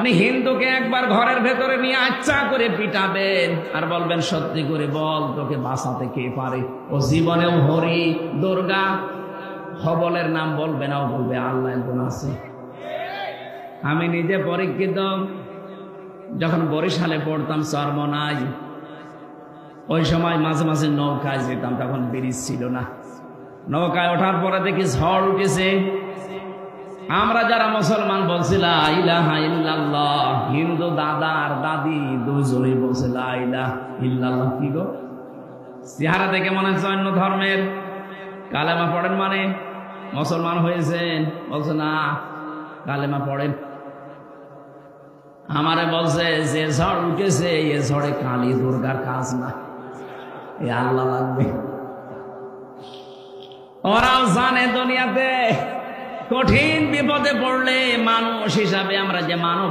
আপনি হিন্দুকে একবার ঘরের ভেতরে নিয়ে আচ্ছা করে পিটাবেন আর বলবেন সত্যি করে বল তোকে বাঁচাতে কে পারে। ও জীবনেও হরি দুর্গা হবলের নাম বলবে না, ও বলবে আল্লাহ একজন আছে। আমি নিজে পরীক্ষিত, যখন বরিশালে পড়তাম চরমনাই, ওই সময় মাঝে মাঝে নৌকায় যেতাম, তখন ব্রিজ ছিল না। নৌকায় ওঠার পরে দেখি ঝড় উঠেছে। আমরা যারা মুসলমান বলছি লা ইলাহা ইল্লাল্লাহ, হিন্দু দাদা আর দাদি দুজনেই বলছে লা ইলাহা ইল্লাল্লাহ। কি গো, চেহারা দেখে মনে হচ্ছে অন্য ধর্মের। কালেমা পড়েন মানে মুসলমান হয়েছেন? বলছে না, কালেমা পড়েন। আমারে বলছে যে ঝড় উঠেছে এ ঝড়ে কালী দুর্গার কাজ না, এ আল্লাহ লাগবে। ওরাও জানে দুনিয়াতে কঠিন বিপদে পড়লে মানুষ হিসাবে আমরা যে মানব